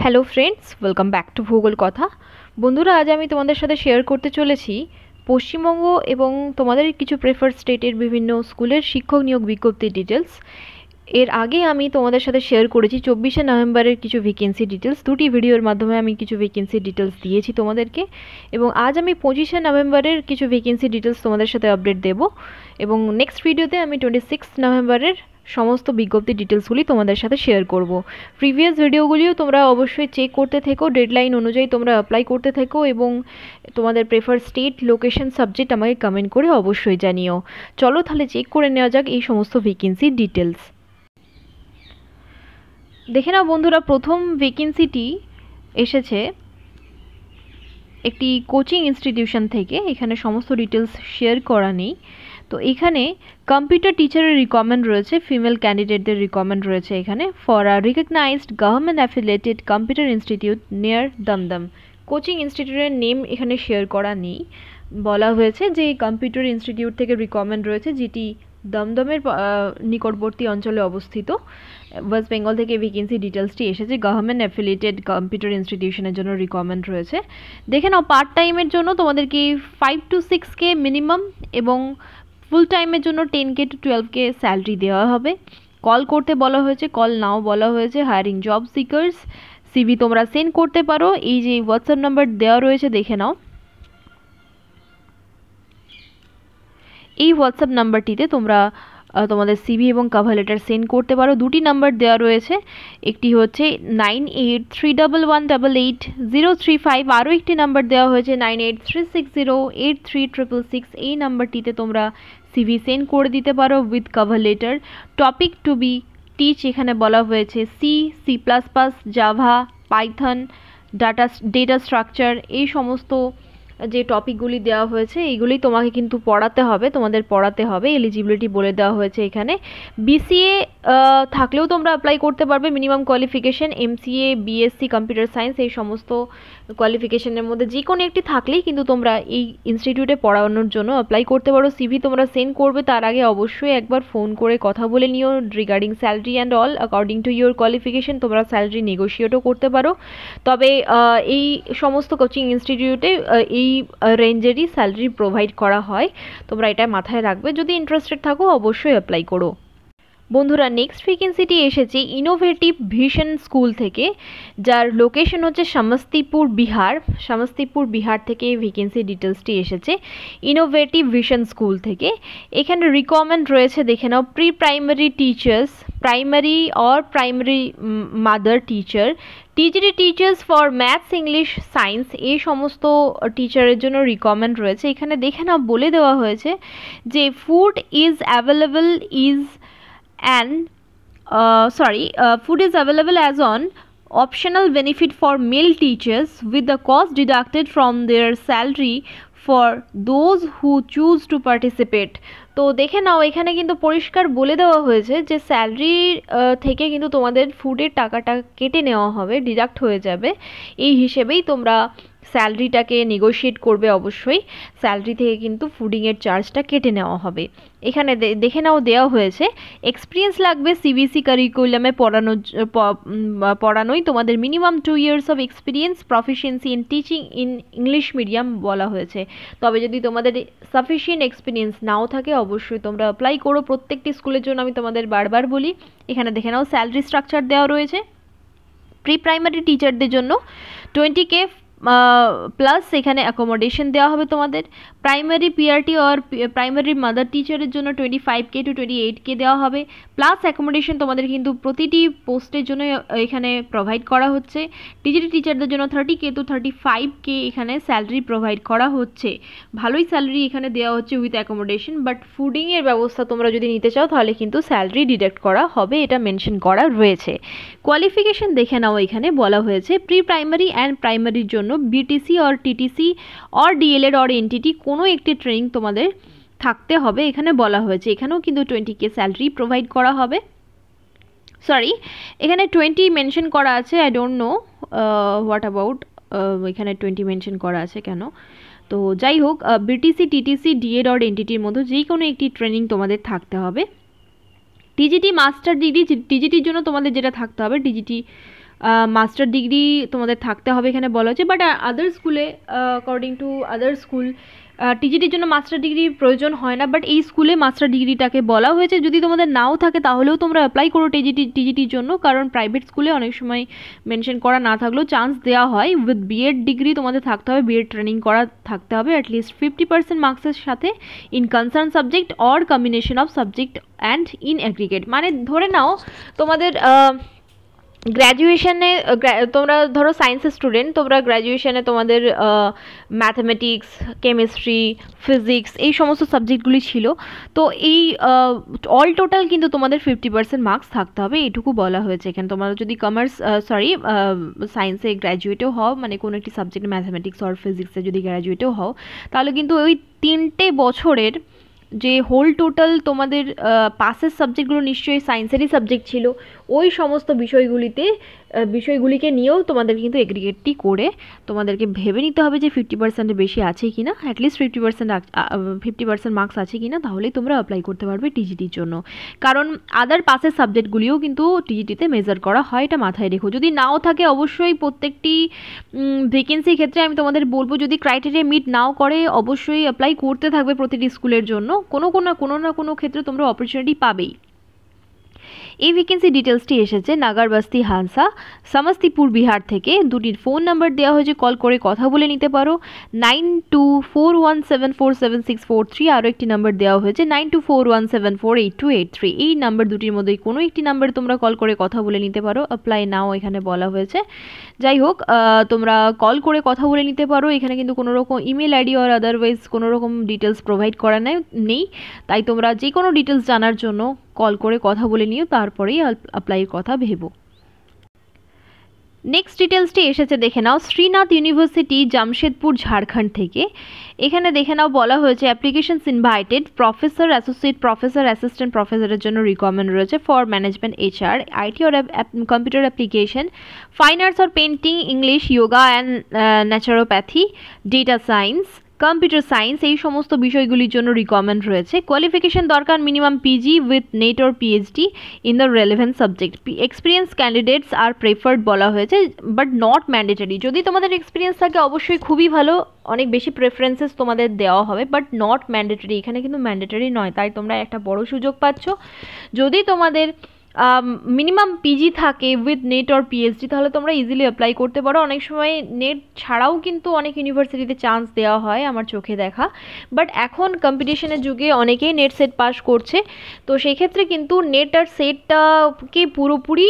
Hello friends, welcome back to ভূগোল কথা। বন্ধুরা, আজ আমি তোমাদের সাথে শেয়ার করতে চলেছি পশ্চিমবঙ্গ এবং তোমাদের কিছু প্রেফার্ড স্টেটের বিভিন্ন স্কুলের শিক্ষক নিয়োগ বিজ্ঞপ্তির ডিটেলস। এর আগে আমি তোমাদের সাথে শেয়ার করেছি 24শে নভেম্বরের কিছু ভ্যাকেন্সি ডিটেলস। দুটি ভিডিওর মাধ্যমে আমি কিছু ভ্যাকেন্সি ডিটেলস দিয়েছি তোমাদেরকে, এবং আজ আমি 25শে নভেম্বরের কিছু ভ্যাকেন্সি ডিটেলস তোমাদের সাথে আপডেট দেব, এবং নেক্সট ভিডিওতে আমি 26 নভেম্বরের সমস্ত বিজ্ঞপ্তি ডিটেলসগুলি তোমাদের সাথে শেয়ার করব। প্রিভিয়াস ভিডিওগুলিও তোমরা অবশ্যই চেক করতে থেকো, ডেডলাইন অনুযায়ী তোমরা অ্যাপ্লাই করতে থেকো, এবং তোমাদের প্রেফার স্টেট, লোকেশন, সাবজেক্ট আমাকে কমেন্ট করে অবশ্যই জানিও। চলো তাহলে চেক করে নেওয়া যাক এই সমস্ত ভ্যাকেন্সির ডিটেলস। দেখে নাও বন্ধুরা, প্রথম ভ্যাকেন্সিটি এসেছে একটি কোচিং ইনস্টিটিউশন থেকে। এখানে সমস্ত ডিটেলস শেয়ার করা নেই। তো এখানে কম্পিউটার টিচারের রিকোয়ারমেন্ট রয়েছে, ফিমেল ক্যান্ডিডেটদের রিকোয়ারমেন্ট রয়েছে এখানে, for a recognised government affiliated computer institute near Dumdum. Coaching ইনস্টিটিউটের নেম এখানে শেয়ার করা নেই। বলা হয়েছে যে কম্পিউটার ইনস্টিটিউট থেকে রিকোয়ারমেন্ট রয়েছে, যেটি দমদমের নিকটবর্তী অঞ্চলে অবস্থিত। ওয়েস্ট বেঙ্গল থেকে ভ্যাকেন্সি ডিটেলসটি এসেছে। গভর্নমেন্ট অ্যাফিলিয়েটেড কম্পিউটার ইনস্টিটিউশনের জন্য রিকোয়ারমেন্ট রয়েছে। দেখে নাও, পার্ট টাইমের জন্য তোমাদেরকে 5 to 6K মিনিমাম, এবং ফুল টাইমের জন্য 10K to 12K স্যালারি দেওয়া হবে। কল করতে বলা হয়েছে, কল নাও বলা হয়েছে। হায়ারিং জব সিকার্স, সিভি তোমরা সেন্ড করতে পারো। এই যে হোয়াটসঅ্যাপ নাম্বার দেওয়া রয়েছে দেখে নাও, এই হোয়াটসঅ্যাপ নাম্বারটিতে তোমরা তোমাদের সিভি এবং কভার লেটার সেন্ড করতে পারো। দুটি নাম্বার দেওয়া রয়েছে, একটি হচ্ছে 9831188035, আরও একটি নাম্বার দেওয়া হয়েছে 9836083666। এই নাম্বারটিতে তোমরা সিভি সেন্ড করে দিতে পারো with cover letter. Topic to be teach এখানে বলা হয়েছে C, C++, Java, Python, data structure. এই সমস্ত যে টপিকগুলি দেওয়া হয়েছে এইগুলি তোমাকে কিন্তু পড়াতে হবে, তোমাদের পড়াতে হবে। এলিজিবিলিটি বলে দেওয়া হয়েছে এখানে। বিসিএ থাকলেও তোমরা অ্যাপ্লাই করতে পারবে। Minimum qualification MCA, BSc computer science, এই সমস্ত কোয়ালিফিকেশনের মধ্যে যে কোনো একটি থাকলেই কিন্তু তোমরা এই ইনস্টিটিউটে পড়ানোর জন্য অ্যাপ্লাই করতে পারো। সিভি তোমরা সেন্ড করবে, তার আগে অবশ্যই একবার ফোন করে কথা বলে নিও regarding salary and all. According to your qualification তোমরা স্যালারি নেগোশিয়েটও করতে পারো। তবে এই সমস্ত কোচিং ইনস্টিটিউটে এই রেঞ্জেরই স্যালারি প্রোভাইড করা হয়, তোমরা এটা মাথায় রাখবে। যদি ইন্টারেস্টেড থাকো অবশ্যই অ্যাপ্লাই করো। বন্ধুরা, নেক্সট ভ্যাকেন্সিটি এসেছে ইনোভেটিভ ভিশন স্কুল থেকে, যার লোকেশন হচ্ছে সমস্তিপুর, বিহার। সমস্তিপুর, বিহার থেকে এই ভ্যাকেন্সি ডিটেলসটি এসেছে ইনোভেটিভ ভিশন স্কুল থেকে। এখানে রিকোয়ারমেন্ট রয়েছে দেখে নাও, pre primary teachers, primary or primary mother teacher, TGT teachers for maths, English, science. এই সমস্ত টিচারের জন্য রিকোয়ারমেন্ট রয়েছে। এখানে দেখে নাও বলে দেওয়া হয়েছে যে food is available food is available as on optional benefit for male teachers with the cost deducted from their salary for those who choose to participate। তো দেখে নাও, এখানে কিন্তু পরিষ্কার বলে দেওয়া হয়েছে যে স্যালারি থেকে কিন্তু তোমাদের ফুডের টাকাটা কেটে নেওয়া হবে, ডিডাক্ট হয়ে যাবে। এই হিসেবেই তোমরা স্যালারিটাকে নেগোশিয়েট করবে। অবশ্যই স্যালারি থেকে কিন্তু ফুডিংয়ের চার্জটা কেটে নেওয়া হবে। এখানে দেখে নাও দেওয়া হয়েছে এক্সপিরিয়েন্স লাগবে সিবিএসই কারিকুলামে পড়ানোই। তোমাদের minimum 2 years of experience, proficiency in teaching in English medium বলা হয়েছে। তবে যদি তোমাদের সাফিসিয়েন্ট এক্সপিরিয়েন্স নাও থাকে অবশ্যই তোমরা অ্যাপ্লাই করো। প্রত্যেকটি স্কুলের জন্য আমি তোমাদের বারবার বলি। এখানে দেখে নাও স্যালারি স্ট্রাকচার দেওয়া রয়েছে। প্রি প্রাইমারি টিচারদের জন্য 20K প্লাস এখানে অ্যাকোমোডেশন দেওয়া হবে তোমাদের। প্রাইমারি পিআরটি আর প্রাইমারি মাদার টিচারের জন্য 25K to 28K দেওয়া হবে, প্লাস অ্যাকোমোডেশন তোমাদের কিন্তু প্রতিটি পোস্টের জন্য এখানে প্রোভাইড করা হচ্ছে। টিজিটি টিচারদের জন্য 30K to 35K এখানে স্যালারি প্রোভাইড করা হচ্ছে। ভালোই স্যালারি এখানে দেওয়া হচ্ছে উইথ অ্যাকোমোডেশন, বাট ফুডিংয়ের ব্যবস্থা তোমরা যদি নিতে চাও তাহলে কিন্তু স্যালারি ডিডাক্ট করা হবে, এটা মেনশন করা রয়েছে। কোয়ালিফিকেশন দেখে নাও, এখানে বলা হয়েছে প্রি প্রাইমারি অ্যান্ড প্রাইমারির জন্য BTC or TTC or DElEd or NTT কোনো একটি ট্রেনিং তোমাদের থাকতে হবে এখানে বলা হয়েছে। এখানেও কিন্তু 20K স্যালারি প্রোভাইড করা হবে। সরি, এখানে 20 মেনশন করা আছে, I don't know what about, এখানে 20 মেনশন করা আছে কেন। তো যাই হোক, বিটিসি, টিটিসি, ডিএড অর এনটিটির মধ্যে যেই কোনো একটি ট্রেনিং তোমাদের থাকতে হবে। টিজিটি মাস্টার ডিগ্রি, টিজিটির জন্য তোমাদের যেটা থাকতে হবে টিজিটি মাস্টার ডিগ্রি তোমাদের থাকতে হবে এখানে বলা হচ্ছে। বাট আদার স্কুলে অ্যাকর্ডিং টু আদার স্কুল টিজিটির জন্য মাস্টার ডিগ্রি প্রয়োজন হয় না, বাট এই স্কুলে মাস্টার ডিগ্রিটাকে বলা হয়েছে। যদি তোমাদের নাও থাকে তাহলেও তোমরা অ্যাপ্লাই করো টিজিটির জন্য, কারণ প্রাইভেট স্কুলে অনেক সময় মেনশন করা না থাকলেও চান্স দেওয়া হয়। উইথ বিএড ডিগ্রি তোমাদের থাকতে হবে, বিএড ট্রেনিং করা থাকতে হবে অ্যাটলিস্ট 50% মার্কসের সাথে in concern subject or combination of subject and in aggregate. মানে ধরে নাও তোমাদের গ্র্যাজুয়েশনে তোমরা ধরো সায়েন্সের স্টুডেন্ট, তোমরা গ্র্যাজুয়েশনে তোমাদের ম্যাথামেটিক্স, কেমিস্ট্রি, ফিজিক্স এই সমস্ত সাবজেক্টগুলি ছিল। তো এই অল টোটাল কিন্তু তোমাদের 50% মার্কস থাকতে হবে, এইটুকু বলা হয়েছে এখানে। তোমরা যদি সায়েন্সে গ্র্যাজুয়েটেও হও, মানে কোনো একটি সাবজেক্ট ম্যাথামেটিক্স আর ফিজিক্সে যদি গ্র্যাজুয়েটেও হও, তাহলে কিন্তু ওই 3 বছরের যে হোল টোটাল তোমাদের পাসের সাবজেক্টগুলো নিশ্চয়ই সায়েন্সেরই সাবজেক্ট ছিল, ওই সমস্ত বিষয়গুলিকে নিয়েও তোমাদের কিন্তু এগ্রিগেটটি করে তোমাদেরকে ভেবে নিতে হবে যে 50%-এর বেশি আছে কি না, অ্যাটলিস্ট 50% মার্কস আছে কি না, তাহলেই তোমরা অ্যাপ্লাই করতে পারবে টিজিটির জন্য। কারণ আদার পাসের সাবজেক্টগুলিও কিন্তু টিজিটিতে মেজার করা হয়, এটা মাথায় রেখো। যদি নাও থাকে অবশ্যই প্রত্যেকটি ভ্যাকেন্সির ক্ষেত্রে আমি তোমাদের বলবো, যদি ক্রাইটেরিয়া মিট নাও করে অবশ্যই অ্যাপ্লাই করতে থাকবে প্রতিটি স্কুলের জন্য। কোনো না কোনো ক্ষেত্রে তোমরা অপরচুনিটি পাবেই। এই ভ্যাকেন্সি ডিটেলসটি এসেছে নাগারবস্তি হানসা, সমস্তিপুর, বিহার থেকে। দুটির ফোন নাম্বার দেওয়া হয়েছে, কল করে কথা বলে নিতে পারো 9241747643। আরও একটি নাম্বার দেওয়া হয়েছে 9241748283। এই নাম্বার দুটির মধ্যে কোনো একটি নাম্বার তোমরা কল করে কথা বলে নিতে পারো। অ্যাপ্লাই নাও এখানে বলা হয়েছে। যাই হোক, তোমরা কল করে কথা বলে নিতে পারো। এখানে কিন্তু কোনো রকম ইমেল আইডি আর আদারওয়াইজ কোনো রকম ডিটেলস প্রোভাইড করা নেই, তাই তোমরা যে কোনো ডিটেলস জানার জন্য কল করে কথা বলে নিও, তারপরেই অ্যাপ্লাইয়ের কথা ভেবো। নেক্সট ডিটেলসটি এসেছে, দেখে নাও শ্রীনাথ ইউনিভার্সিটি, জামশেদপুর, ঝাড়খণ্ড থেকে। এখানে দেখে নাও বলা হয়েছে applications invited, professor, associate professor, assistant প্রফেসরের জন্য রিকোয়ারমেন্ট রয়েছে for management, HR, IT or computer application, fine arts or painting, English, yoga and naturopathy, data science, computer science, এই সমস্ত বিষয়গুলির জন্য রিকোয়ারমেন্ট রয়েছে। কোয়ালিফিকেশন দরকার minimum PG with NET or PhD in the relevant subject. Experience candidates are preferred বলা হয়েছে, but not mandatory. যদি তোমাদের এক্সপিরিয়েন্স থাকে অবশ্যই খুবই ভালো, অনেক বেশি প্রেফারেন্সেস তোমাদের দেওয়া হবে, বাট নট ম্যান্ডেটরি। এখানে কিন্তু ম্যান্ডেটরি নয়, তাই তোমরা একটা বড় সুযোগ পাচ্ছ। যদি তোমাদের মিনিমাম PG থাকে উইথ নেট অর PhD, তাহলে তোমরা ইজিলি অ্যাপ্লাই করতে পারো। অনেক সময় নেট ছাড়াও কিন্তু অনেক ইউনিভার্সিটিতে চান্স দেওয়া হয়, আমার চোখে দেখা। বাট এখন কম্পিটিশনের যুগে অনেকেই নেট সেট পাস করছে, তো সেই ক্ষেত্রে কিন্তু নেট আর সেটটাকে পুরোপুরি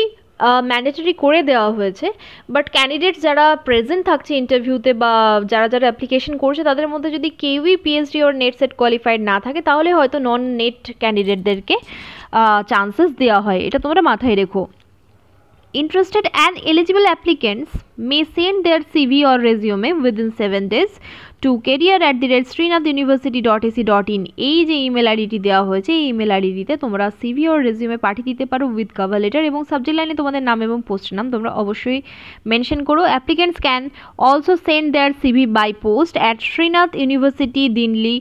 ম্যান্ডেটরি করে দেওয়া হয়েছে। বাট ক্যান্ডিডেট যারা প্রেজেন্ট থাকছে ইন্টারভিউতে বা যারা অ্যাপ্লিকেশন করছে, তাদের মধ্যে যদি কেউই PhD ওর নেট সেট কোয়ালিফাইড না থাকে, তাহলে হয়তো নন নেট ক্যান্ডিডেটদেরকে চান্সেস দেওয়া হয়, এটা তোমরা মাথায় রেখো। Interested and eligible applicants may send their CV or resume within 7 days to career@srinathuniversity.ac.in। এই যে ইমেল আইডিটি দেওয়া হয়েছে, এই ইমেল আইডিতে তোমরা CV or resume পাঠিয়ে দিতে পারো উইথ কভার লেটার, এবং সাবজেক্ট লাইনে তোমাদের নাম এবং পোস্টের নাম তোমরা অবশ্যই মেনশন করো। Applicants can also send their CV by post at Srinath university, Dindli,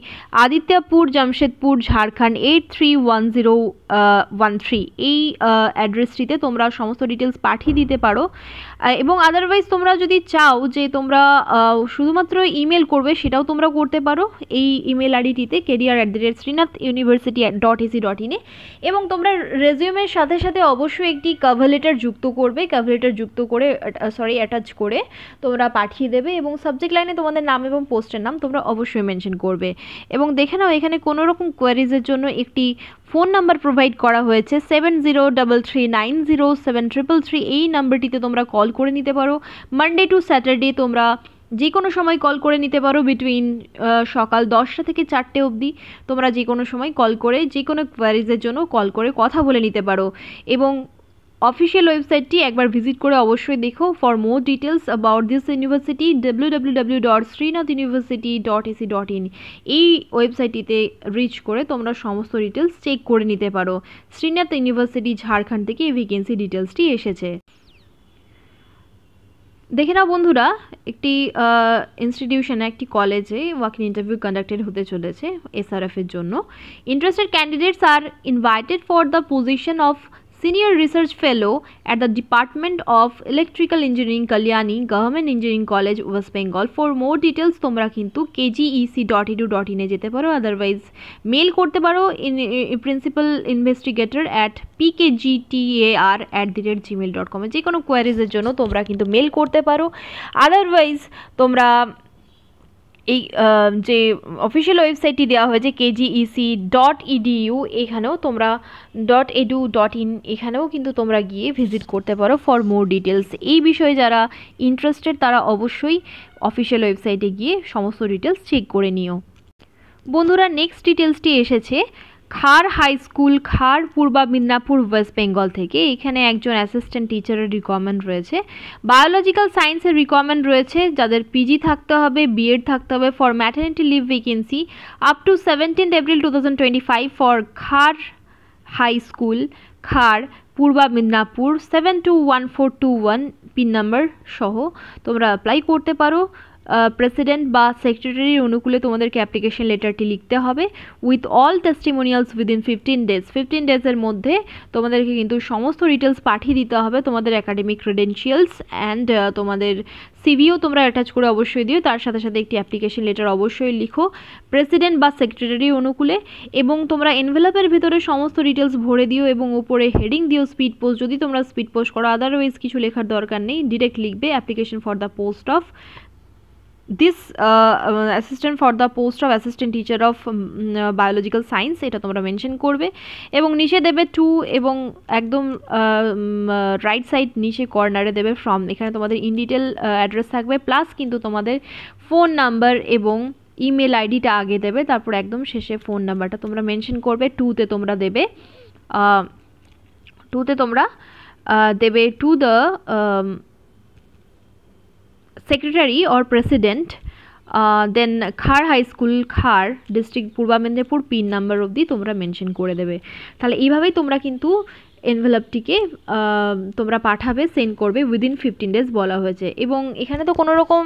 Adityapur, Jamshedpur, Jharkhand 831013। এই অ্যাড্রেসটিতে তোমরা সমস্ত ডিটেলস পাঠিয়ে দিতে পারো। এবং আদারওয়াইজ তোমরা যদি চাও যে তোমরা শুধুমাত্র ইমেল করবে, সেটাও তোমরা করতে পারো এই ইমেল আইডিটিতে career@srinathuniversity.ac.in এ। এবং তোমরা রেজিউমের সাথে সাথে অবশ্যই একটি কভার লেটার যুক্ত করবে, অ্যাটাচ করে তোমরা পাঠিয়ে দেবে, এবং সাবজেক্ট লাইনে তোমাদের নাম এবং পোস্টের নাম তোমরা অবশ্যই মেনশন করবে। এবং দেখে নাও এখানে কোনো রকম কোয়ারিজের জন্য একটি ফোন নাম্বার প্রোভাইড করা হয়েছে 7033907333। এই নাম্বারটিতে তোমরা কল করে নিতে পারো। মানডে টু স্যাটারডে তোমরা যে কোনো সময় কল করে নিতে পারো, বিটুইন সকাল 10টা থেকে 4টে অবধি তোমরা যে কোনো সময় কল করে যে কোনো কোয়ারিজের জন্য কল করে কথা বলে নিতে পারো। এবং অফিসিয়াল ওয়েবসাইটটি একবার ভিজিট করে অবশ্যই দেখো। For more details about this university www.srinathuniversity.ac.in এই ওয়েবসাইটটিতে রিচ করে তোমরা সমস্ত ডিটেলস চেক করে নিতে পারো। শ্রীনাথ ইউনিভার্সিটি, ঝাড়খণ্ড থেকে এই ভ্যাকেন্সি ডিটেলসটি এসেছে। দেখে নাও বন্ধুরা, একটি ইনস্টিটিউশনে, একটি কলেজে ওয়াক-ইন ইন্টারভিউ কন্ডাক্টেড হতে চলেছে SRF এর জন্য। Interested candidates are invited for the position of Senior Research Fellow at the Department of Electrical Engineering, Kalyani, Government Engineering College, West Bengal. For more details তোমরা কিন্তু kgec.edu.in এ যেতে পারো, otherwise mail করতে পারো প্রিন্সিপাল ইনভেস্টিগেটর অ্যাট pkgtar@gmail.com এ। যে কোনো কোয়ারিজের জন্য তোমরা কিন্তু মেল করতে পারো, আদারওয়াইজ তোমরা এই যে অফিসিয়াল ওয়েবসাইটটি দেওয়া হয়েছে kgec.edu, এখানেও তোমরা .edu.in এখানেও কিন্তু তোমরা গিয়ে ভিজিট করতে পারো ফর মোর ডিটেলস। এই বিষয়ে যারা ইন্টারেস্টেড তারা অবশ্যই অফিসিয়াল ওয়েবসাইটে গিয়ে সমস্ত ডিটেলস চেক করে নিও। বন্ধুরা, নেক্সট ডিটেলসটি এসেছে খার high school, Khar, Purba Midnapore, West Bengal থেকে। এখানে একজন অ্যাসিস্ট্যান্ট টিচারের রিকোয়ারমেন্ট রয়েছে। বায়োলজিক্যাল সায়েন্সের রিকোয়ারমেন্ট রয়েছে, যাদের পিজি থাকতে হবে, বিএড থাকতে হবে। For maternity leave vacancy up to 17 April 2025 for Khar high school, Khar, Purba Midnapore 721421 pin number সহ তোমরা অ্যাপ্লাই করতে পারো। প্রেসিডেন্ট বা সেক্রেটারির অনুকূলে তোমাদেরকে অ্যাপ্লিকেশন লেটারটি লিখতে হবে with all testimonials within 15 days. 15 ডেজের মধ্যে তোমাদেরকে কিন্তু সমস্ত ডিটেলস পাঠিয়ে দিতে হবে, তোমাদের একাডেমিক ক্রেডেন্সিয়ালস অ্যান্ড তোমাদের সিভিও তোমরা অ্যাটাচ করে অবশ্যই দিও। তার সাথে সাথে একটি অ্যাপ্লিকেশন লেটার অবশ্যই লিখো প্রেসিডেন্ট বা সেক্রেটারির অনুকূলে, এবং তোমরা এনভেলপের ভিতরে সমস্ত ডিটেলস ভরে দিও এবং উপরে হেডিং দিও স্পিড পোস্ট, যদি তোমরা স্পিড পোস্ট করো। আদারওয়াইজ কিছু লেখার দরকার নেই, ডিরেক্ট লিখবে application for the post of this assistant for the post of assistant teacher of biological science, এটা তোমরা মেনশন করবে। এবং নিচে দেবে টু, এবং একদম রাইট সাইড নিচে কর্নারে দেবে ফ্রম। এখানে তোমাদের ইন ডিটেল অ্যাড্রেস থাকবে, প্লাস কিন্তু তোমাদের ফোন নাম্বার এবং ইমেল আইডিটা আগে দেবে, তারপর একদম শেষে ফোন নাম্বারটা তোমরা মেনশন করবে। টুতে তোমরা দেবে to the secretary or president, then খার হাই স্কুল, খার, ডিস্ট্রিক্ট পূর্বা মেদিনীপুর, পিন নাম্বার অবধি তোমরা মেনশন করে দেবে। তাহলে এইভাবেই তোমরা কিন্তু এনভেলপটিকে তোমরা পাঠাবে, সেন্ড করবে উইদিন 15 ডেজ বলা হয়েছে। এবং এখানে তো কোনো রকম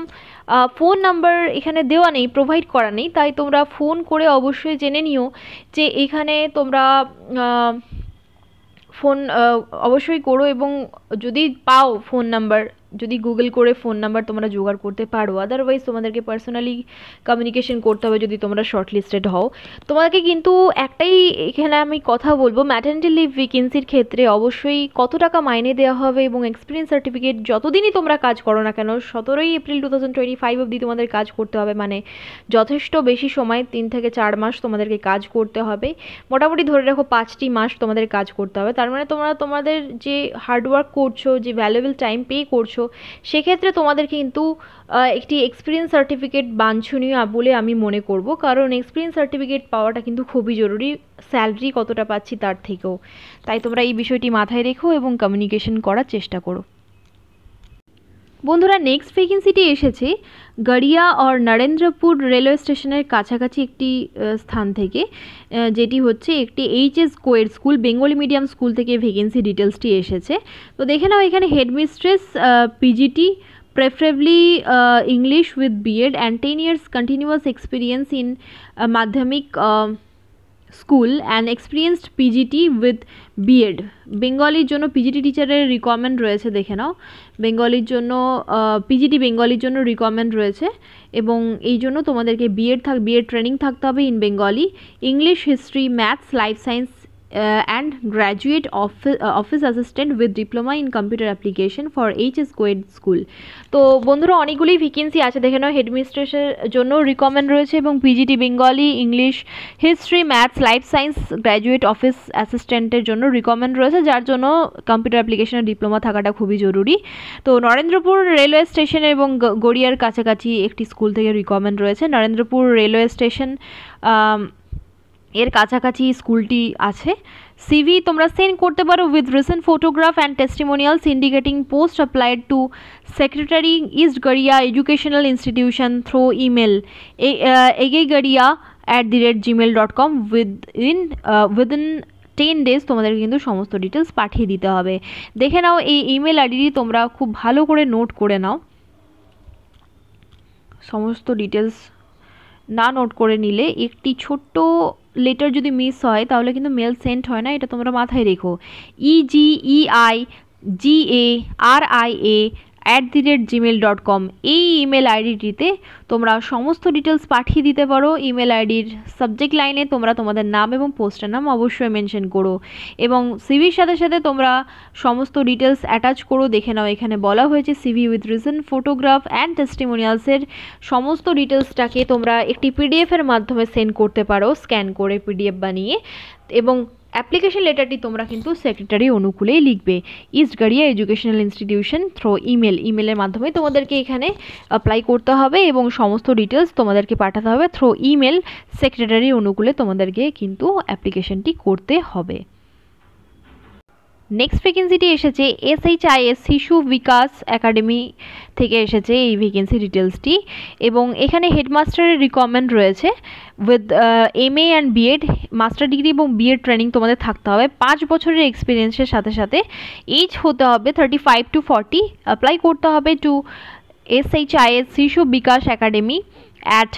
ফোন নাম্বার এখানে দেওয়া নেই, প্রোভাইড করা নেই, তাই তোমরা ফোন করে অবশ্যই জেনে নিও যে এখানে তোমরা ফোন অবশ্যই করো। এবং যদি পাও ফোন নাম্বার, যদি গুগল করে ফোন নাম্বার তোমরা জোগাড় করতে পারো, আদারওয়াইজ তোমাদেরকে পার্সোনালি কমিউনিকেশন করতে হবে যদি তোমরা শর্ট লিস্টেড হও। তোমাদেরকে কিন্তু একটাই এখানে আমি কথা বলবো, ম্যাটারনিটি লিভ ভ্যাকেন্সির ক্ষেত্রে অবশ্যই কত টাকা মাইনে দেওয়া হবে এবং এক্সপিরিয়েন্স সার্টিফিকেট যতদিনই তোমরা কাজ করো না কেন, 17 এপ্রিল 2025 অবধি তোমাদের কাজ করতে হবে, মানে যথেষ্ট বেশি সময়, 3 থেকে 4 মাস তোমাদেরকে কাজ করতে হবে। মোটামুটি ধরে রাখো 5টি মাস তোমাদের কাজ করতে হবে। তার মানে তোমরা তোমাদের যে হার্ডওয়ার্ক করছো, যে ভ্যালুয়েবল টাইম পে করছো, সেক্ষেত্রে তোমাদের কিন্তু একটি এক্সপিরিয়েন্স সার্টিফিকেট বাঞ্ছনীয় বলে আমি মনে করব, কারণ এক্সপিরিয়েন্স সার্টিফিকেট পাওয়াটা কিন্তু খুবই জরুরি স্যালারি কতটা পাচ্ছি তার থেকেও। তাই তোমরা এই বিষয়টি মাথায় রেখো এবং কমিউনিকেশন করার চেষ্টা করো। বন্ধুরা, নেক্সট ভ্যাকেন্সিটি এসেছে গড়িয়া আর নরেন্দ্রপুর রেলওয়ে স্টেশনের কাছাকাছি একটি স্থান থেকে, যেটি হচ্ছে একটি HS coed school, Bengali medium school থেকে ভ্যাকেন্সি ডিটেলসটি এসেছে। তো দেখে নাও, এখানে headmistress, PGT, preferably English with B.Ed and 10 years continuous experience in madhyamik school and experienced PGT with BEd. বেঙ্গলির জন্য পিজিটি টিচারের রিকোয়ারমেন্ট রয়েছে, দেখে নাও। বেঙ্গলির জন্য পিজিটি বেঙ্গলির জন্য রিকোয়ারমেন্ট রয়েছে, এবং এই জন্য তোমাদেরকে বিএড ট্রেনিং থাকতে হবে in Bengali, English, history, maths, life science and graduate office assistant with diploma in computer application for HS coed school. তো বন্ধুরা, অনেকগুলি ভ্যাকেন্সি আছে, দেখে নাও। হেডমিস্ট্রেসের জন্য রিকমেন্ড রয়েছে, এবং PGT Bengali, English, history, maths, life science, graduate office অ্যাসিস্ট্যান্টের জন্য রিকমেন্ড রয়েছে, যার জন্য কম্পিউটার অ্যাপ্লিকেশনের ডিপ্লোমা থাকাটা খুবই জরুরি। তো নরেন্দ্রপুর রেলওয়ে স্টেশন এবং গড়িয়ার কাছাকাছি একটি স্কুল থেকে রিকমেন্ড রয়েছে। নরেন্দ্রপুর রেলওয়ে স্টেশন এর কাছাকাছি স্কুলটি আছে। সিভি তোমরা সেন্ড করতে পারো with recent photograph and testimonials indicating post applied to secretary east Garia educational institution through email egaigaria@gmail.com within 10 days তোমাদের কিন্তু সমস্ত ডিটেলস পাঠিয়ে দিতে হবে। দেখে নাও, এই ইমেল আইডিটি তোমরা খুব ভালো করে নোট করে নাও, সমস্ত ডিটেলস না নোট করে নিলে একটি ছোট্ট লেটার যদি মিস হয় তাহলে কিন্তু মেল সেন্ড হয় না, এটা তোমরা মাথায় রেখো। EGEIGARIA@gmail.com এই ইমেল আইডিটিতে তোমরা সমস্ত ডিটেলস পাঠিয়ে দিতে পারো। ইমেল আইডির সাবজেক্ট লাইনে তোমরা তোমাদের নাম এবং পোস্টের নাম অবশ্যই মেনশন করো, এবং সিভির সাথে সাথে তোমরা সমস্ত ডিটেলস অ্যাটাচ করো। দেখে নাও এখানে বলা হয়েছে CV with reason photograph and টেস্টিমোনিয়ালসের সমস্ত ডিটেলসটাকে তোমরা একটি পিডিএফের মাধ্যমে সেন্ড করতে পারো, স্ক্যান করে পিডিএফ বানিয়ে। এবং অ্যাপ্লিকেশন লেটারটি তোমরা কিন্তু সেক্রেটারি অনুকূলেই লিখবে। ইস্ট গাড়িয়া এডুকেশনাল ইনস্টিটিউশন থ্রো ইমেলের মাধ্যমে তোমাদেরকে এখানে অ্যাপ্লাই করতে হবে এবং সমস্ত ডিটেলস তোমাদেরকে পাঠাতে হবে থ্রো ইমেল। সেক্রেটারি অনুকূলে তোমাদেরকে কিন্তু অ্যাপ্লিকেশনটি করতে হবে। নেক্সট ভ্যাকেন্সিটি এসেছে SHIS শিশু বিকাশ একাডেমি থেকে এসেছে এই ভ্যাকেন্সি ডিটেলসটি, এবং এখানে হেডমাস্টারের রিকোয়ারমেন্ট রয়েছে with MA and BEd, master degree এবং BEd ট্রেনিং তোমাদের থাকতে হবে। 5 বছরের এক্সপিরিয়েন্সের সাথে সাথে এজ হতে হবে 35 to 40। অ্যাপ্লাই করতে হবে টু SHIS শিশু বিকাশ একাডেমি অ্যাট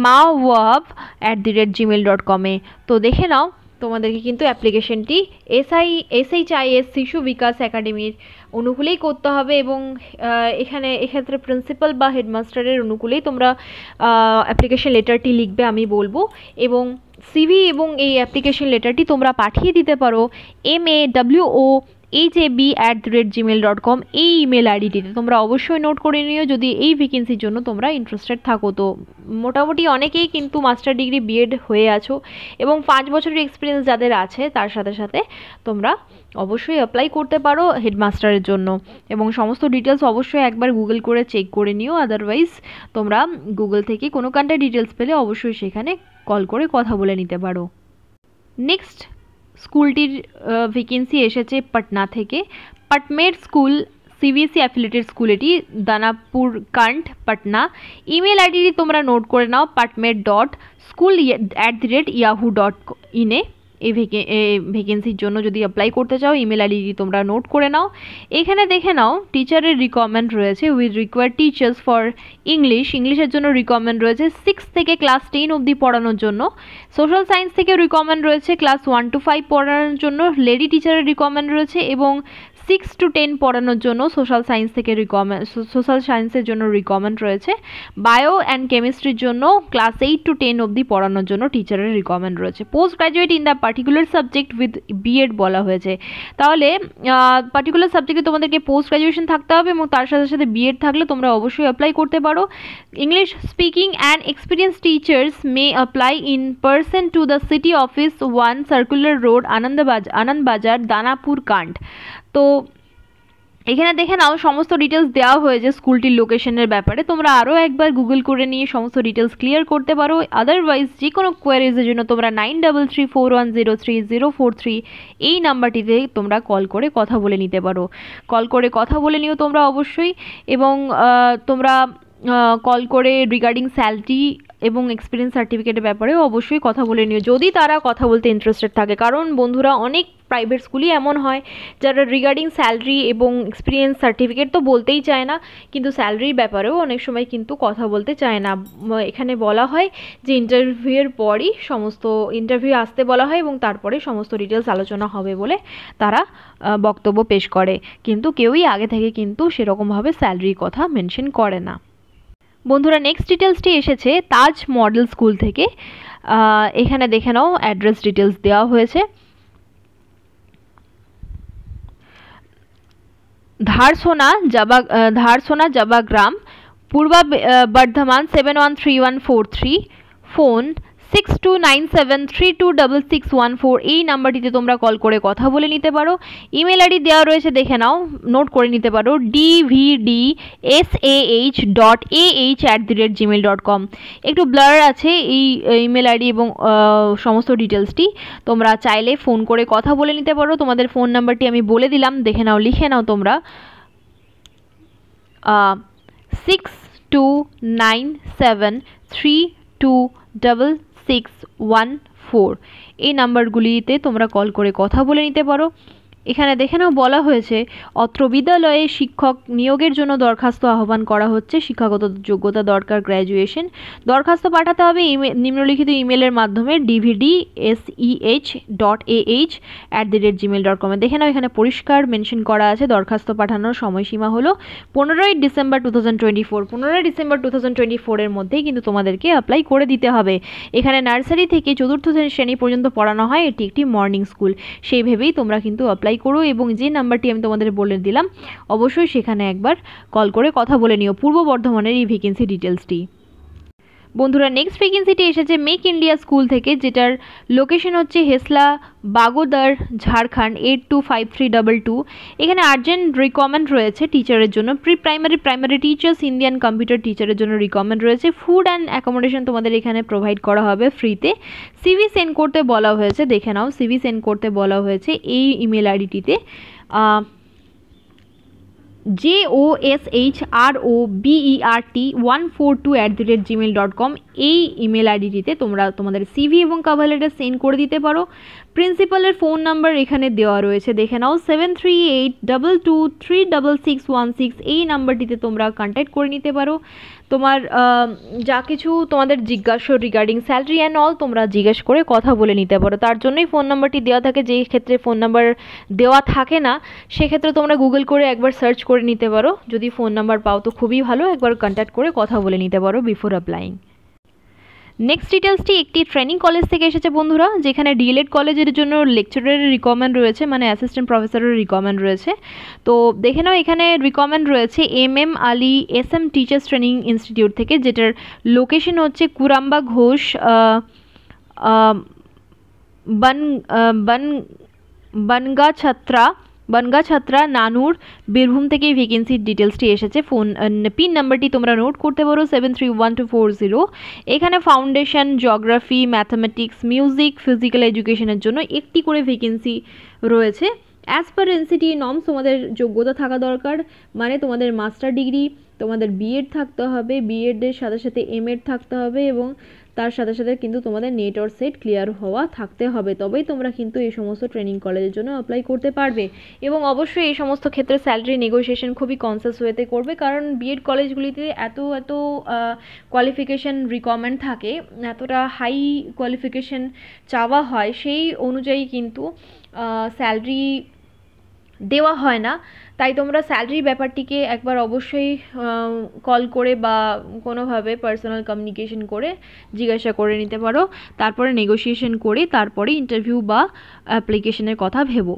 mawab@gmail.com এ। তো দেখে নাও তোমাদেরকে কিন্তু অ্যাপ্লিকেশনটি SHIS শিশু বিকাশ একাডেমির অনুকূলেই করতে হবে, এবং এক্ষেত্রে প্রিন্সিপাল বা হেডমাস্টারের অনুকূলেই তোমরা অ্যাপ্লিকেশন লেটারটি লিখবে আমি বলবো। এবং সিভি এবং এই অ্যাপ্লিকেশন লেটারটি তোমরা পাঠিয়ে দিতে পারো mawab@gmail.com এই ইমেল আইডিটিতে। তোমরা অবশ্যই নোট করে নিও যদি এই ভ্যাকেন্সির জন্য তোমরা ইন্টারেস্টেড থাকো। তো মোটামুটি অনেকেই কিন্তু মাস্টার ডিগ্রি BEd হয়ে আছো এবং 5 বছরের এক্সপিরিয়েন্স যাদের আছে তার সাথে সাথে তোমরা অবশ্যই অ্যাপ্লাই করতে পারো হেডমাস্টারের জন্য। এবং সমস্ত ডিটেলস অবশ্যই একবার গুগল করে চেক করে নিও, আদারওয়াইজ তোমরা গুগল থেকে কোনো কান্ট্রি ডিটেলস পেলে অবশ্যই সেখানে কল করে কথা বলে নিতে পারো। নেক্সট স্কুলটির ভ্যাকেন্সি এসেছে পাটনা থেকে। পাটমেড স্কুল CBSE অ্যাফিলিয়েটেড স্কুল, এটি দানাপুর কান্ট পাটনা। ইমেল আইডিটি তোমরা নোট করে নাও patmed.school@yahoo.in এ। এই ভ্যাকেন্সির জন্য যদি অ্যাপ্লাই করতে চাও ইমেল আইডিটি তোমরা নোট করে নাও। এখানে দেখে নাও টিচারের রিকোয়ারমেন্ট রয়েছে উইথ রিকোয়ার্ড টিচার্স ফর ইংলিশের জন্য রিকোয়ারমেন্ট রয়েছে 6 থেকে ক্লাস 10 অবধি পড়ানোর জন্য। সোশ্যাল সায়েন্স থেকে রিকোয়ারমেন্ট রয়েছে ক্লাস 1 to 5 পড়ানোর জন্য লেডি টিচারের রিকোয়ারমেন্ট রয়েছে, এবং 6 to 10 পড়ানোর জন্য সোশ্যাল সায়েন্সের জন্য রিকোয়ারমেন্ট রয়েছে। বায়ো অ্যান্ড কেমিস্ট্রির জন্য ক্লাস 8 to 10 অবধি পড়ানোর জন্য টিচারের রিকোয়ারমেন্ট রয়েছে। Post graduate in the particular subject with BEd বলা হয়েছে, তাহলে পার্টিকুলার সাবজেক্টে তোমাদেরকে পোস্ট গ্র্যাজুয়েশন থাকতে হবে এবং তার সাথে সাথে BEd থাকলে তোমরা অবশ্যই অ্যাপ্লাই করতে পারো। English speaking and experience teachers may apply in person to the city office 1 circular road Anandabazar Danapur cantt. তো এখানে দেখে নাও সমস্ত ডিটেলস দেওয়া হয়েছে স্কুলটির লোকেশনের ব্যাপারে, তোমরা আরও একবার গুগল করে নিয়ে সমস্ত ডিটেলস ক্লিয়ার করতে পারো। আদারওয়াইজ যে কোনো কোয়ারিজের জন্য তোমরা 9334103043 এই নাম্বারটিতে তোমরা কল করে কথা বলে নিতে পারো। কল করে কথা বলে নিও তোমরা অবশ্যই, এবং তোমরা কল করে রিগার্ডিং স্যালারি এবং এক্সপিরিয়েন্স সার্টিফিকেটের ব্যাপারেও অবশ্যই কথা বলে নিও যদি তারা কথা বলতে ইন্টারেস্টেড থাকে। কারণ বন্ধুরা অনেক প্রাইভেট স্কুলই এমন হয় যারা রিগার্ডিং স্যালারি এবং এক্সপিরিয়েন্স সার্টিফিকেট তো বলতেই চায় না, কিন্তু স্যালারির ব্যাপারেও অনেক সময় কিন্তু কথা বলতে চায় না। এখানে বলা হয় যে ইন্টারভিউয়ের পরই ইন্টারভিউ আসতে বলা হয় এবং তারপরে সমস্ত ডিটেলস আলোচনা হবে বলে তারা বক্তব্য পেশ করে, কিন্তু কেউই আগে থেকে কিন্তু সেরকমভাবে স্যালারির কথা মেনশন করে না। বন্ধুরা নেক্সট ডিটেলসটি এসেছে তাজ মডেল স্কুল থেকে। এখানে দেখে নাও অ্যাড্রেস ডিটেলস দেওয়া হয়েছে। ধারসোনা জাবাগ্রাম, পূর্বা বর্ধমান 713143, ফোন 6297326614 এই নাম্বারটিতে তোমরা কল করে কথা বলে নিতে পারো। ইমেল আইডি দেওয়া রয়েছে, দেখে নাও, নোট করে নিতে পারো dvdsah@gmail.com। একটু ব্লার আছে এই ইমেল আইডি এবং সমস্ত ডিটেলসটি, তোমরা চাইলে ফোন করে কথা বলে নিতে পারো। তোমাদের ফোন নাম্বারটি আমি বলে দিলাম, দেখে নাও, লিখে নাও তোমরা 6297326614 এই নাম্বারগুলিতে তোমরা কল করে কথা বলে নিতে পারো। এখানে দেখে নাও বলা হয়েছে অত্র বিদ্যালয়ে শিক্ষক নিয়োগের জন্য দরখাস্ত আহ্বান করা হচ্ছে, শিক্ষাগত যোগ্যতা দরকার গ্র্যাজুয়েশন। দরখাস্ত পাঠাতে হবে নিম্নলিখিত ইমেলের মাধ্যমে dvdsh.ah@gmail.com। দেখে নাও এখানে পরিষ্কার মেনশন করা আছে দরখাস্ত পাঠানোর সময়সীমা হলো 15ই ডিসেম্বর 2024। 15ই ডিসেম্বর 2024 এর মধ্যেই কিন্তু তোমাদেরকে অ্যাপ্লাই করে দিতে হবে। এখানে নার্সারি থেকে চতুর্থ শ্রেণী পর্যন্ত পড়ানো হয়, এটি একটি মর্নিং স্কুল, সেই ভেবেই তোমরা কিন্তু অ্যাপ্লাই করো। এবং যে নাম্বারটি আমি তোমাদের বলে দিলাম অবশ্যই সেখানে একবার কল করে কথা বলে নিও পূর্ব বর্ধমানের এই ভ্যাকেন্সি ডিটেলসটি। বন্ধুরা নেক্সট ভ্যাকেন্সিটি এসেছে মেক ইন্ডিয়া স্কুল থেকে, যেটার লোকেশন হচ্ছে হেসলা বাগোদর ঝাড়খণ্ড 825322। এখানে আর্জেন্ট রিকমেন্ড রয়েছে টিচারের জন্য, প্রাইমারি টিচার্স, ইন্ডিয়ান কম্পিউটার টিচারের জন্য রিকমেন্ড রয়েছে। ফুড অ্যান্ড অ্যাকোমোডেশন তোমাদের এখানে প্রোভাইড করা হবে ফ্রিতে। সিভি সেন্ড করতে বলা হয়েছে, দেখে নাও সিভি সেন্ড করতে বলা হয়েছে এই ইমেল আইডিটিতে joshroBert142@gmail.com। এই ইমেল আইডিটিতে তোমরা তোমাদের সিভি এবং কভার লেটার সেন্ড করে দিতে পারো। প্রিন্সিপালের ফোন নাম্বার এখানে দেওয়া রয়েছে, দেখে নাও 7382236616। এই নাম্বারটিতে তোমরা কন্ট্যাক্ট করে নিতে পারো। তোমার যা কিছু তোমাদের জিজ্ঞাসা রিগার্ডিং স্যালারি অ্যান্ড অল তোমরা জিজ্ঞেস করে কথা বলে নিতে পারো। তার জন্যই ফোন নাম্বারটি দেওয়া থাকে, যেই ক্ষেত্রে ফোন নাম্বার দেওয়া থাকে না সেক্ষেত্রে তোমরা গুগল করে একবার সার্চ করে নিতে পারো। যদি ফোন নাম্বার পাও তো খুবই ভালো, একবার কন্ট্যাক্ট করে কথা বলে নিতে পারো বিফোর অ্যাপ্লাইং। নেক্সট ডিটেলসটি একটি ট্রেনিং কলেজ থেকে এসেছে বন্ধুরা, যেখানে ডিএলএড কলেজের জন্য লেকচারারের রিকমেন্ড রয়েছে, মানে অ্যাসিস্ট্যান্ট প্রফেসরের রিকমেন্ড রয়েছে। তো দেখে নাও এখানে রিকমেন্ড রয়েছে MM Ali SM teachers training institute থেকে, যেটার লোকেশন হচ্ছে কুরাম্বা ঘোষ বনগাছাত্রা নানুর বীরভূম থেকে এই ভ্যাকেন্সির ডিটেলসটি এসেছে। ফোন পিন নাম্বারটি তোমরা নোট করতে পারো 731240। এখানে foundation, geography, mathematics, music, physical এডুকেশনের জন্য একটি করে ভ্যাকেন্সি রয়েছে। অ্যাজ পার এনসিটি নর্মস তোমাদের যোগ্যতা থাকা দরকার, মানে তোমাদের মাস্টার ডিগ্রি, তোমাদের বিএড থাকতে হবে, বিএডের সাথে সাথে এমএড থাকতে হবে, এবং তার সাথে সাথে কিন্তু তোমাদের নেট অর সেট ক্লিয়ার হওয়া থাকতে হবে, তবেই তোমরা কিন্তু এই সমস্ত ট্রেনিং কলেজের জন্য অ্যাপ্লাই করতে পারবে। এবং অবশ্যই এই সমস্ত ক্ষেত্রে স্যালারি নেগোসিয়েশন খুবই কনসাস ওয়েতে করবে, কারণ বিএড কলেজগুলিতে এত কোয়ালিফিকেশান রিকোয়ারমেন্ট থাকে, এতটা হাই কোয়ালিফিকেশান চাওয়া হয়, সেই অনুযায়ী কিন্তু স্যালারি দেওয়া হয় না। তাই তোমরা স্যালারি ব্যাপারটিকে একবার অবশ্যই কল করে বা কোনোভাবে পার্সোনাল কমিউনিকেশন করে জিজ্ঞাসা করে নিতে পারো, তারপরে নেগোসিয়েশন করে তারপরে ইন্টারভিউ বা অ্যাপ্লিকেশনের কথা ভেবো।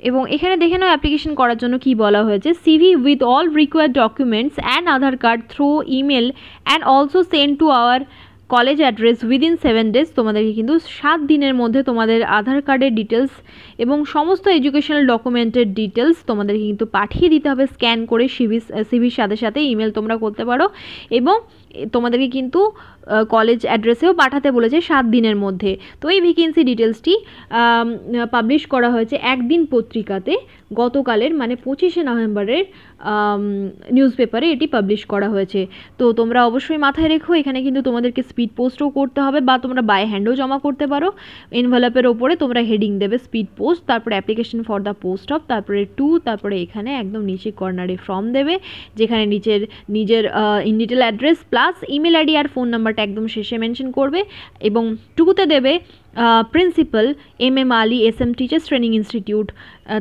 এবং এখানে দেখে নাও অ্যাপ্লিকেশন করার জন্য কি বলা হয়েছে, CV with all required documents and Aadhaar card through email and also send to our college address within 7 days। তোমাদেরকে কিন্তু 7 দিনের মধ্যে তোমাদের আধার কার্ডের ডিটেলস এবং সমস্ত এডুকেশনাল ডকুমেন্টের ডিটেলস তোমাদেরকে কিন্তু পাঠিয়ে দিতে হবে স্ক্যান করে। সিভির সাথে সাথে ইমেল তোমরা করতে পারো, এবং তোমাদেরকে কিন্তু কলেজ অ্যাড্রেসেও পাঠাতে বলেছে 7 দিনের মধ্যে। তো এই ভ্যাকেন্সি ডিটেলসটি পাবলিশ করা হয়েছে একদিন পত্রিকাতে গতকালের, মানে 25শে নভেম্বরের নিউজ পেপারে এটি পাবলিশ করা হয়েছে। তো তোমরা অবশ্যই মাথায় রেখো, এখানে কিন্তু তোমাদেরকে স্পিড পোস্টও করতে হবে, বা তোমরা বাই হ্যান্ডও জমা করতে পারো। এনভেলপের ওপরে তোমরা হেডিং দেবে স্পিড পোস্ট, তারপরে application for the post of, তারপরে তারপরে এখানে একদম নিচে কর্নারে ফর্ম দেবে, যেখানে নিজের in detail address plus email ID আর ফোন নাম্বারটা একদম শেষে মেনশন করবে, এবং টুকুতে দেবে principal MM Ali SM teachers training institute.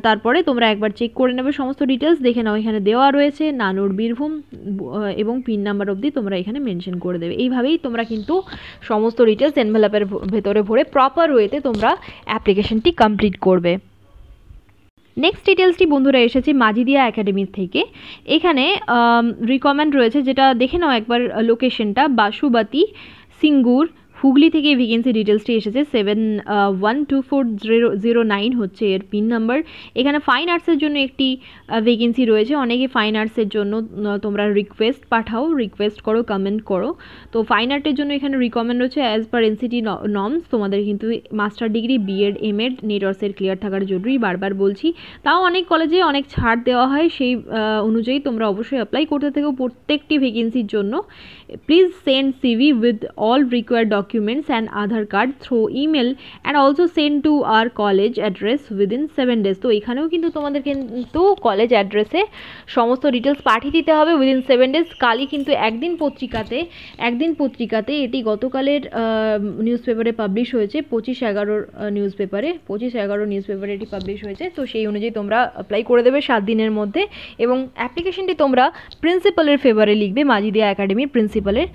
তারপরে তোমরা একবার চেক করে নেবে সমস্ত ডিটেলস, দেখে নাও এখানে দেওয়া রয়েছে নানুর বীরভূম, এবং পিন নাম্বার অবধি তোমরা এখানে মেনশন করে দেবে। এইভাবেই তোমরা কিন্তু সমস্ত ডিটেলস এনভেলপের ভেতরে ভরে প্রপার ওয়েতে তোমরা অ্যাপ্লিকেশনটি কমপ্লিট করবে। নেক্সট ডিটেলসটি বন্ধুরা এসেছে মাজিদিয়া একাডেমি থেকে। এখানে রিকমেন্ড রয়েছে, যেটা দেখে নাও একবার লোকেশনটা, বাসুবাতি সিঙ্গুর হুগলি থেকে এই ভ্যাকেন্সি ডিটেলসটি এসেছে। 712409 হচ্ছে এর পিন নাম্বার। এখানে ফাইন আর্টসের জন্য একটি ভ্যাকেন্সি রয়েছে। অনেকে ফাইন আর্টসের জন্য তোমরা রিকোয়েস্ট পাঠাও, রিকোয়েস্ট করো, কমেন্ট করো। তো ফাইন আর্টের জন্য এখানে রিকমেন্ড হচ্ছে অ্যাজ পার এনসিটি নর্মস তোমাদের কিন্তু master degree, BEd, MEd, NET or SET clear থাকার জরুরি, বারবার বলছি। তাও অনেক কলেজে অনেক ছাড় দেওয়া হয়, সেই অনুযায়ী তোমরা অবশ্যই অ্যাপ্লাই করতে থাকো প্রত্যেকটি ভ্যাকেন্সির জন্য। Please send CV with all required documents documents and Aadhaar card through email and also send to our college address within 7 days। তো এখানেও কিন্তু তোমাদের কিন্তু কলেজ অ্যাড্রেসে সমস্ত ডিটেলস পাঠিয়ে দিতে হবে উইদিন 7 days। কালই কিন্তু একদিন পত্রিকাতে এটি গতকালের নিউজ পেপারে পাবলিশ হয়েছে, 25/11 নিউজ পেপারে এটি পাবলিশ হয়েছে। তো সেই অনুযায়ী তোমরা অ্যাপ্লাই করে দেবে 7 দিনের মধ্যে এবং অ্যাপ্লিকেশনটি তোমরা প্রিন্সিপালের ফেভারে লিখবে, মাজিদিয়া একাডেমির প্রিন্সিপালের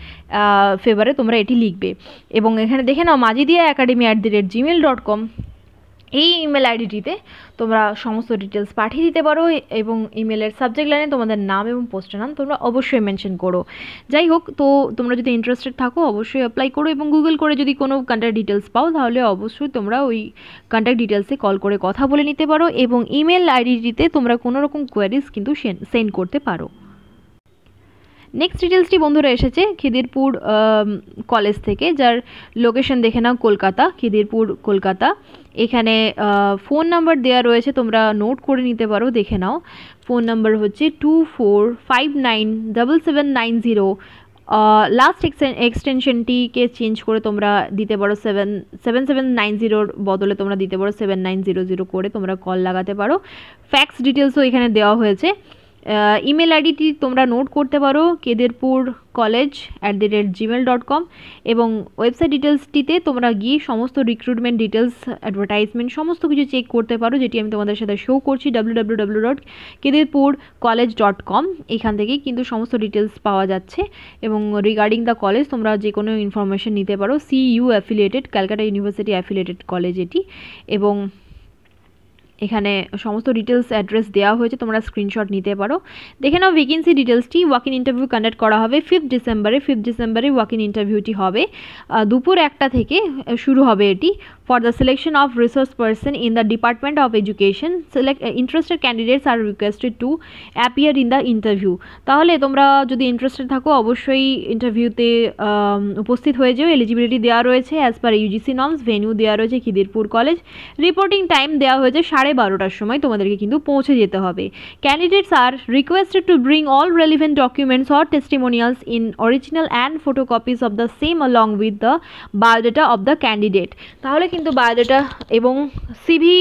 ফেভারে তোমরা এটি লিখবে। এবং এখানে দেখে নাও majidiaacademy@gmail.com এই ইমেল আইডিটিতে তোমরা সমস্ত ডিটেলস পাঠিয়ে দিতে পারো এবং ইমেলের সাবজেক্ট লাইনে তোমাদের নাম এবং পোস্টের নাম তোমরা অবশ্যই মেনশন করো। যাই হোক, তো তোমরা যদি ইন্টারেস্টেড থাকো অবশ্যই অ্যাপ্লাই করো এবং গুগল করে যদি কোনো কন্ট্যাক্ট ডিটেলস পাও তাহলে অবশ্যই তোমরা ওই কন্ট্যাক্ট ডিটেলসে কল করে কথা বলে নিতে পারো এবং ইমেল আইডিটিতে তোমরা কোনো রকম কোয়ারিজ কিন্তু সেন্ড করতে পারো। নেক্সট ডিটেলসটি বন্ধুরা এসেছে খিদিরপুর কলেজ থেকে, যার লোকেশন দেখে নাও কলকাতা, খিদিরপুর কলকাতা। এখানে ফোন নাম্বার দেওয়া রয়েছে, তোমরা নোট করে নিতে পারো, দেখে নাও। ফোন নাম্বার হচ্ছে 24597790। লাস্ট এক্সটেনশনটিকে চেঞ্জ করে তোমরা দিতে পারো 7790 বদলে তোমরা দিতে পারো 7900 করে তোমরা কল লাগাতে পারো। ফ্যাক্স ডিটেলসও এখানে দেওয়া হয়েছে। ইমেল আইডিটি তোমরা নোট করতে পারো kedirpurcollege@gmail.com এবং ওয়েবসাইট ডিটেলসটিতে তোমরা গিয়ে সমস্ত রিক্রুটমেন্ট ডিটেলস, অ্যাডভার্টাইজমেন্ট সমস্ত কিছু চেক করতে পারো, যেটি আমি তোমাদের সাথে শো করছি www.kedirpurcollege.com। এখান থেকেই কিন্তু সমস্ত ডিটেলস পাওয়া যাচ্ছে এবং রিগার্ডিং দ্য কলেজ তোমরা যে কোনো ইনফরমেশন নিতে পারো। CU affiliated, Calcutta university affiliated college এটি এবং এখানে সমস্ত ডিটেলস অ্যাড্রেস দেওয়া হয়েছে, তোমরা স্ক্রিনশট নিতে পারো। দেখে নাও ভ্যাকেন্সি ডিটেলসটি। ওয়াক ইন ইন্টারভিউ কন্ডাক্ট করা হবে 5 ডিসেম্বরে ওয়াক ইন ইন্টারভিউটি হবে, দুপুর 1টা থেকে শুরু হবে এটি। For the selection of resource person in the department of education, interested candidates are requested to appear in the interview. তাহলে তোমরা যদি ইন্টারেস্টেড থাকো অবশ্যই ইন্টারভিউতে উপস্থিত হয়ে যাও। এলিজিবিলিটি দেওয়া রয়েছে as per UGC norms. Venue দেওয়া রয়েছে খিদিরপুর কলেজ। রিপোর্টিং টাইম দেওয়া হয়েছে 12:30টার সময় তোমাদেরকে কিন্তু পৌঁছে যেতে হবে। Candidates are requested to bring all relevant documents or testimonials in original and photocopies of the same along with the biodata of the candidate। তাহলে কিন্তু বায়োডাটা এবং সিভি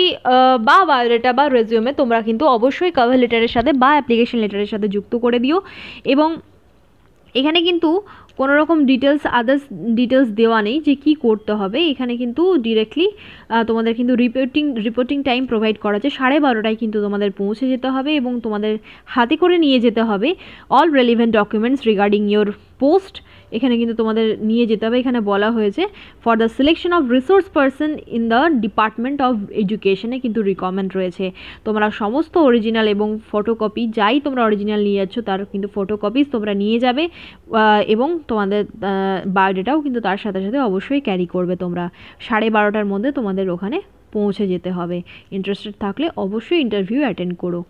বা বায়োডাটা বা রেজিউমে তোমরা কিন্তু অবশ্যই কভার লেটারের সাথে বা অ্যাপ্লিকেশন লেটারের সাথে যুক্ত করে দিও। এবং এখানে কিন্তু কোনো রকম আদার্স ডিটেলস দেওয়া নেই যে কী করতে হবে। এখানে কিন্তু ডিরেক্টলি তোমাদের কিন্তু রিপোর্টিং টাইম প্রোভাইড করা আছে 12:30টায় কিন্তু তোমাদের পৌঁছে যেতে হবে এবং তোমাদের হাতে করে নিয়ে যেতে হবে all relevant documents regarding your post. এখানে কিন্তু তোমাদের নিয়ে যেতে হবে। এখানে বলা হয়েছে for the selection of resource person in the department of এডুকেশনে কিন্তু রিকমেন্ড রয়েছে তোমরা সমস্ত অরিজিনাল এবং ফটোকপি, যাই তোমরা অরিজিনাল নিয়ে যাচ্ছ তার কিন্তু ফটোকপিস তোমরা নিয়ে যাবে এবং তোমাদের বায়োডাটাও কিন্তু তার সাথে সাথে অবশ্যই ক্যারি করবে। তোমরা 12:30টার মধ্যে তোমাদের ওখানে পৌঁছে যেতে হবে। ইন্টারেস্টেড থাকলে অবশ্যই ইন্টারভিউ অ্যাটেন্ড করো।